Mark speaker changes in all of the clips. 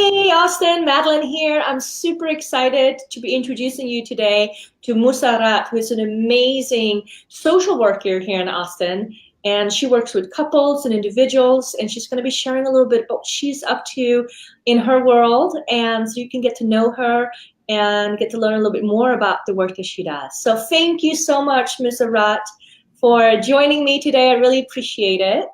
Speaker 1: Hey, Austin, Madeline here. I'm super excited to be introducing you today to Musarat, who is an amazing social worker here in Austin. And she works with couples and individuals, and she's going to be sharing a little bit about what she's up to in her world. And so you can get to know her and get to learn a little bit more about the work that she does. So thank you so much, Musarat, for joining me today. I really appreciate it.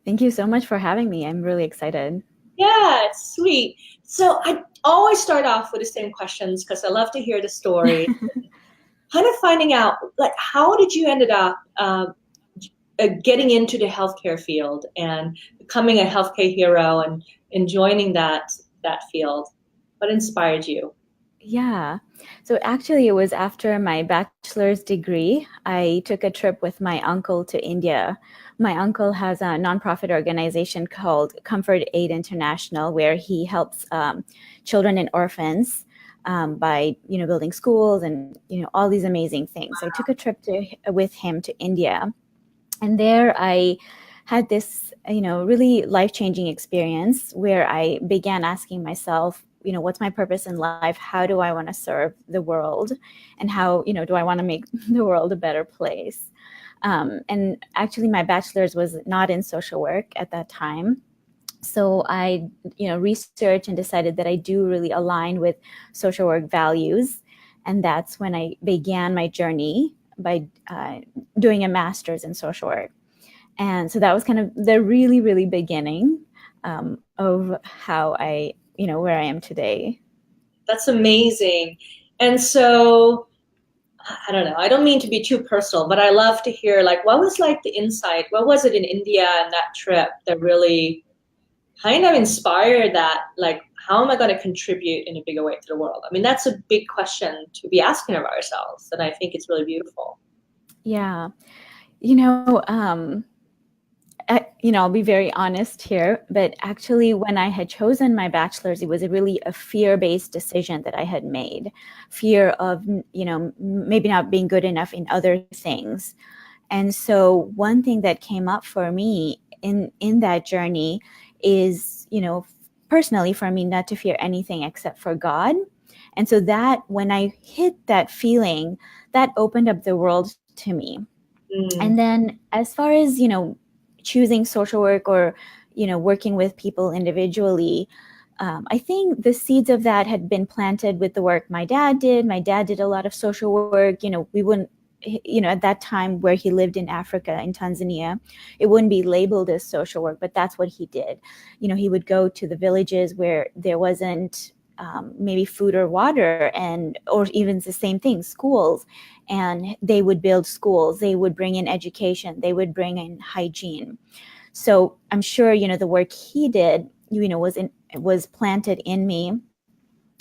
Speaker 2: Thank you so much for having me. I'm really excited.
Speaker 1: Yeah, it's sweet. So I always start off with the same questions because I love to hear the story. Kind of finding out, like, how did you ended up getting into the healthcare field and becoming a healthcare hero and joining that field? What inspired you?
Speaker 2: Yeah. So actually, it was after my bachelor's degree. I took a trip with my uncle to India. My uncle has a nonprofit organization called Comfort Aid International, where he helps children and orphans by building schools and all these amazing things. So I took a trip with him to India, and there I had this really life-changing experience where I began asking myself, what's my purpose in life? How do I want to serve the world? And how, do I want to make the world a better place? And actually, my bachelor's was not in social work at that time. So I, researched and decided that I do really align with social work values. And that's when I began my journey by doing a master's in social work. And so that was kind of the really, really beginning of how I, where I am today.
Speaker 1: That's amazing. And so I don't know. I don't mean to be too personal, but I love to hear, like, what was like the insight? What was it in India and that trip that really kind of inspired that, like, how am I going to contribute in a bigger way to the world? I mean, that's a big question to be asking of ourselves, and I think it's really beautiful.
Speaker 2: Yeah. You know, I'll be very honest here, but actually when I had chosen my bachelor's, it was really a fear-based decision that I had made. Fear of, maybe not being good enough in other things. And so one thing that came up for me in that journey is, personally for me, not to fear anything except for God. And so that when I hit that feeling, that opened up the world to me.
Speaker 1: Mm.
Speaker 2: And then as far as, choosing social work or, working with people individually, I think the seeds of that had been planted with the work my dad did. My dad did a lot of social work. We wouldn't, at that time where he lived in Africa, in Tanzania, it wouldn't be labeled as social work, but that's what he did. He would go to the villages where there wasn't maybe food or water, or even the same thing, schools, and they would build schools, they would bring in education, they would bring in hygiene. So I'm sure the work he did was planted in me.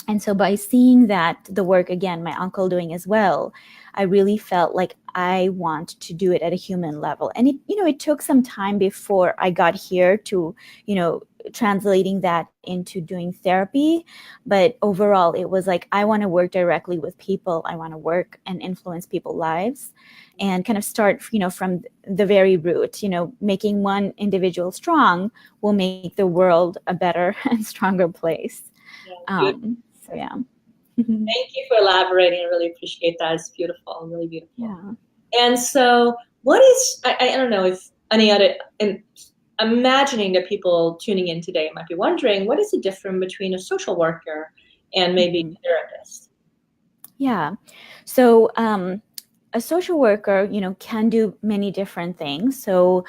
Speaker 2: And so by seeing that the work, again, my uncle doing as well, I really felt like I want to do it at a human level. And it took some time before I got here to, translating that into doing therapy. But overall, it was like, I want to work directly with people. I want to work and influence people's lives and kind of start, from the very root, making one individual strong will make the world a better and stronger place.
Speaker 1: Yeah,
Speaker 2: So yeah.
Speaker 1: thank you for elaborating. I really appreciate that. It's beautiful, really beautiful.
Speaker 2: Yeah.
Speaker 1: And so, what is, I don't know if any other, and imagining that people tuning in today might be wondering, what is the difference between a social worker and maybe
Speaker 2: Mhm.
Speaker 1: a therapist?
Speaker 2: Yeah. So a social worker, can do many different things. So,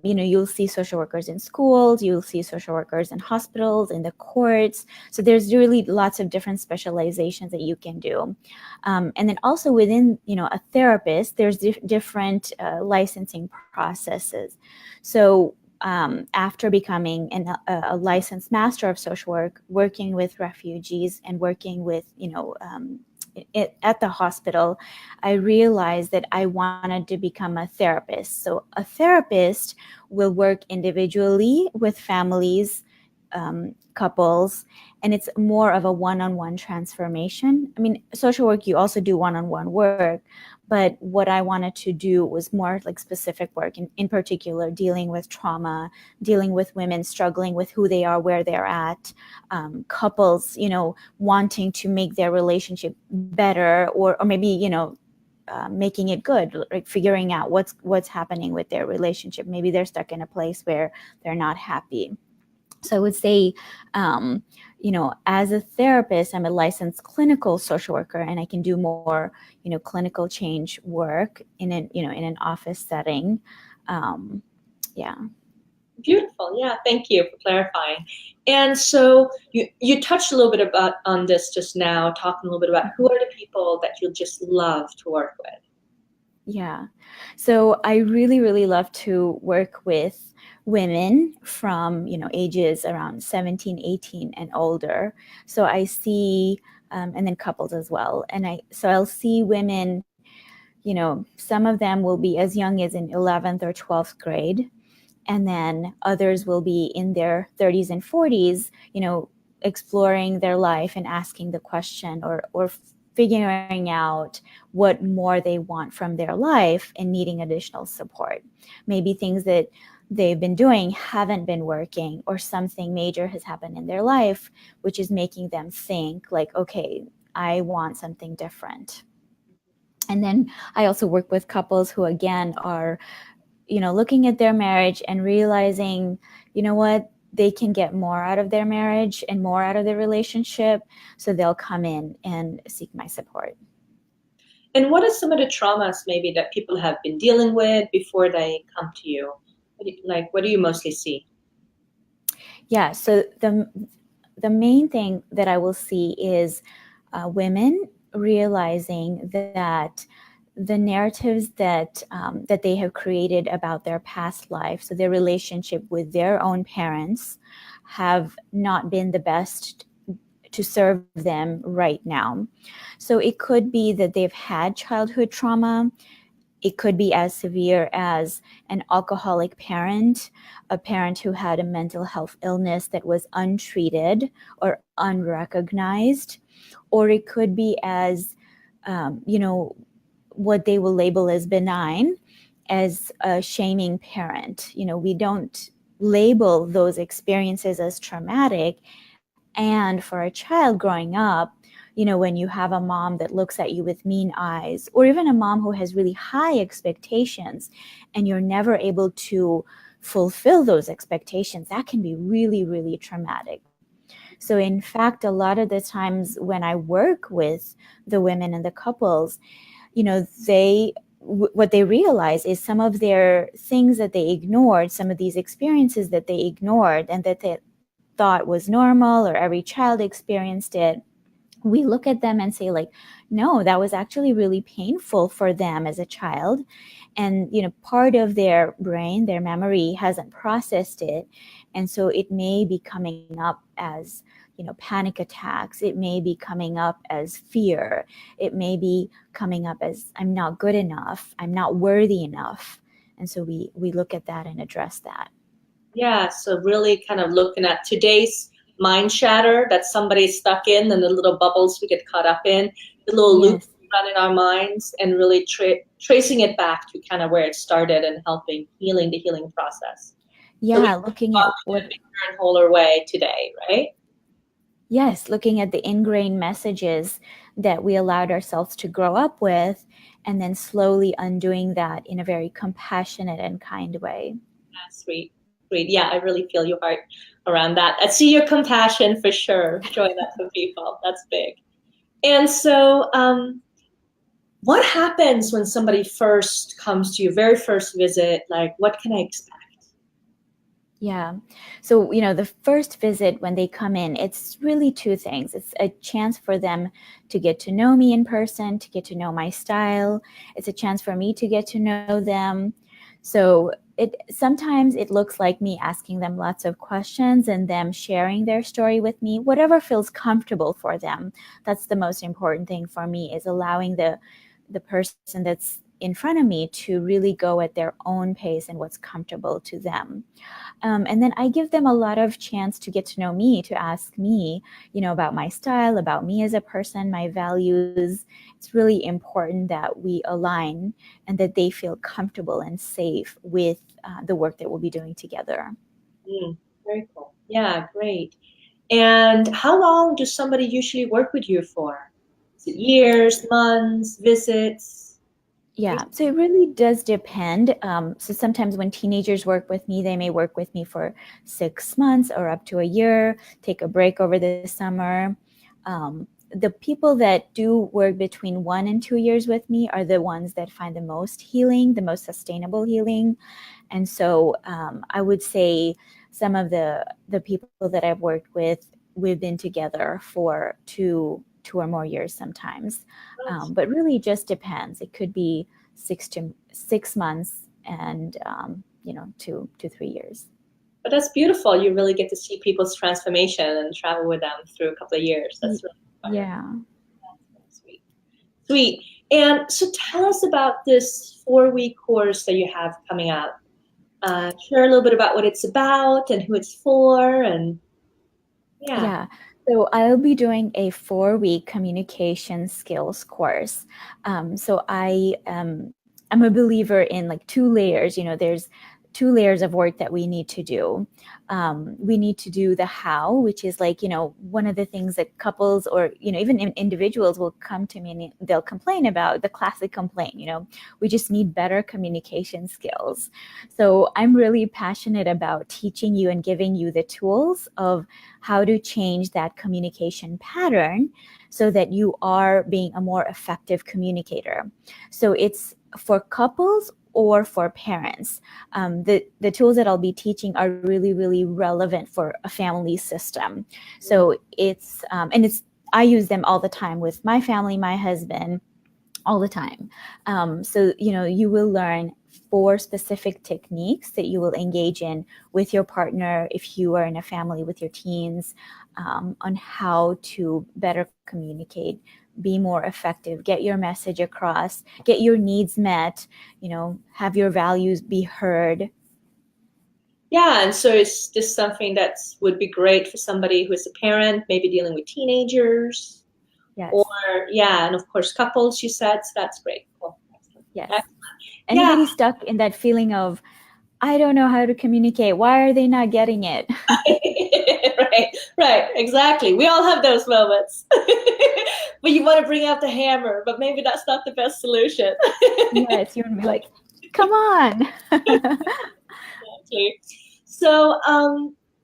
Speaker 2: you'll see social workers in schools, you'll see social workers in hospitals, in the courts. So there's really lots of different specializations that you can do. And then also within, a therapist, there's different licensing processes. So after becoming a licensed master of social work, working with refugees and working with, at the hospital, I realized that I wanted to become a therapist. So a therapist will work individually with families couples, and it's more of a one-on-one transformation. I mean, social work, you also do one-on-one work, but what I wanted to do was more like specific work, in particular dealing with trauma, dealing with women struggling with who they are, where they're at, couples, wanting to make their relationship better, or maybe, making it good, like figuring out what's happening with their relationship. Maybe they're stuck in a place where they're not happy. So I would say, as a therapist, I'm a licensed clinical social worker, and I can do more, clinical change work in an office setting. Yeah.
Speaker 1: Beautiful. Yeah, thank you for clarifying. And so you touched a little bit on this just now, talking a little bit about who are the people that you just love to work with.
Speaker 2: Yeah. So I really, really love to work with women from, ages around 17, 18 and older. So I see, and then couples as well. And so I'll see women, some of them will be as young as in 11th or 12th grade. And then others will be in their 30s and 40s, exploring their life and asking the question, or figuring out what more they want from their life and needing additional support. Maybe things that they've been doing haven't been working, or something major has happened in their life, which is making them think like, okay, I want something different. And then I also work with couples who, again, are, looking at their marriage and realizing, what, they can get more out of their marriage and more out of their relationship. So they'll come in and seek my support.
Speaker 1: And what are some of the traumas maybe that people have been dealing with before they come to you? What do you mostly see?
Speaker 2: Yeah, so the main thing that I will see is women realizing that the narratives that they have created about their past life, so their relationship with their own parents, have not been the best to serve them right now. So it could be that they've had childhood trauma. It could be as severe as an alcoholic parent, a parent who had a mental health illness that was untreated or unrecognized, or it could be as, what they will label as benign, as a shaming parent. We don't label those experiences as traumatic. And for a child growing up, when you have a mom that looks at you with mean eyes, or even a mom who has really high expectations, and you're never able to fulfill those expectations, that can be really, really traumatic. So in fact, a lot of the times when I work with the women and the couples, what they realize is some of their things that they ignored, some of these experiences that they ignored and that they thought was normal, or every child experienced it, we look at them and say, like, no, that was actually really painful for them as a child. And, part of their brain, their memory, hasn't processed it. And so it may be coming up as, panic attacks. It may be coming up as fear. It may be coming up as, I'm not good enough. I'm not worthy enough. And so we look at that and address that.
Speaker 1: Yeah, so really kind of looking at today's mind shatter that somebody's stuck in, and the little bubbles we get caught up in, the little loops we run in our minds, and really tracing it back to kind of where it started and helping healing the healing process.
Speaker 2: Yeah,
Speaker 1: so
Speaker 2: looking at what,
Speaker 1: in a bigger and wholer way today, right?
Speaker 2: Yes, looking at the ingrained messages that we allowed ourselves to grow up with, and then slowly undoing that in a very compassionate and kind way.
Speaker 1: Yeah, sweet. Yeah, I really feel your heart around that. I see your compassion for sure, showing that to people. That's big. And so, what happens when somebody first comes to you, very first visit? Like, what can I expect?
Speaker 2: Yeah. So, the first visit when they come in, it's really two things. It's a chance for them to get to know me in person, to get to know my style. It's a chance for me to get to know them. So sometimes it looks like me asking them lots of questions and them sharing their story with me, whatever feels comfortable for them. That's the most important thing for me, is allowing the person that's in front of me to really go at their own pace and what's comfortable to them. And then I give them a lot of chance to get to know me, to ask me, about my style, about me as a person, my values. It's really important that we align and that they feel comfortable and safe with the work that we'll be doing together.
Speaker 1: Very cool. Yeah, great. And how long does somebody usually work with you for? Is it years, months, visits?
Speaker 2: Yeah, so it really does depend. So sometimes when teenagers work with me, they may work with me for 6 months or up to a year, take a break over the summer. The people that do work between 1 and 2 years with me are the ones that find the most healing, the most sustainable healing. And so I would say some of the people that I've worked with, we've been together for two or more years sometimes. But really just depends. It could be 6 months and 2 to 3 years.
Speaker 1: But that's beautiful. You really get to see people's transformation and travel with them through a couple of years. That's really fun.
Speaker 2: Yeah.
Speaker 1: That's sweet. Sweet. And so tell us about this 4-week course that you have coming up. Share a little bit about what it's about and who it's for, and
Speaker 2: Yeah. So I'll be doing a 4-week communication skills course. So I'm a believer in like 2 layers. There's 2 layers of work that we need to do. We need to do the how, which is like, one of the things that couples or, even individuals will come to me and they'll complain about, the classic complaint, we just need better communication skills. So I'm really passionate about teaching you and giving you the tools of how to change that communication pattern so that you are being a more effective communicator. So it's for couples or for parents. The tools that I'll be teaching are really, really relevant for a family system. So I use them all the time with my family, my husband, all the time. So, you will learn 4 specific techniques that you will engage in with your partner if you are in a family with your teens, on how to better communicate, be more effective, get your message across, get your needs met, have your values be heard.
Speaker 1: Yeah, and so it's just something that would be great for somebody who is a parent, maybe dealing with teenagers.
Speaker 2: Yes.
Speaker 1: Or, and of course, couples, you said, so that's great. Cool.
Speaker 2: Yes.
Speaker 1: Excellent.
Speaker 2: Anybody stuck in that feeling of, I don't know how to communicate. Why are they not getting it?
Speaker 1: Right, exactly. We all have those moments. But you want to bring out the hammer, but maybe that's not the best solution.
Speaker 2: Yes, you want to be like, come on.
Speaker 1: Exactly. So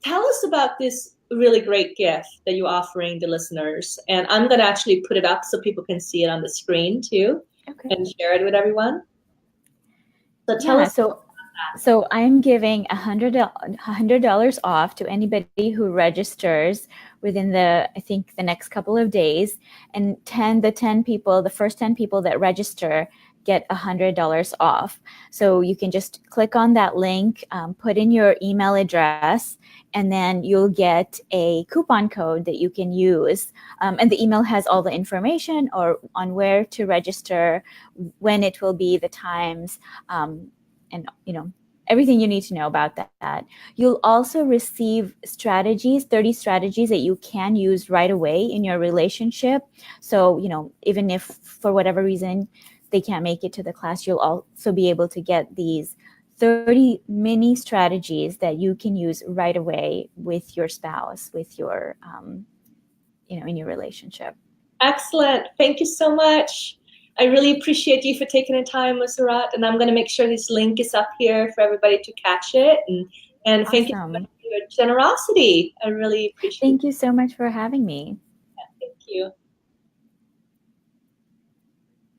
Speaker 1: tell us about this really great gift that you're offering the listeners. And I'm going to actually put it up so people can see it on the screen too, and share it with everyone. So tell us.
Speaker 2: So I'm giving $100 off to anybody who registers within the next couple of days, and the first 10 people that register get $100 off. So you can just click on that link, put in your email address, and then you'll get a coupon code that you can use. And the email has all the information on where to register, when it will be, the times, and everything you need to know about that. You'll also receive 30 strategies that you can use right away in your relationship. So, even if for whatever reason they can't make it to the class, you'll also be able to get these 30 mini strategies that you can use right away with your spouse, with your, in your relationship.
Speaker 1: Excellent. Thank you so much. I really appreciate you for taking the time, Musarat, and I'm going to make sure this link is up here for everybody to catch it. And
Speaker 2: Awesome.
Speaker 1: Thank you so much for your generosity. I really appreciate it.
Speaker 2: Thank you so much for having me.
Speaker 1: Yeah, thank you.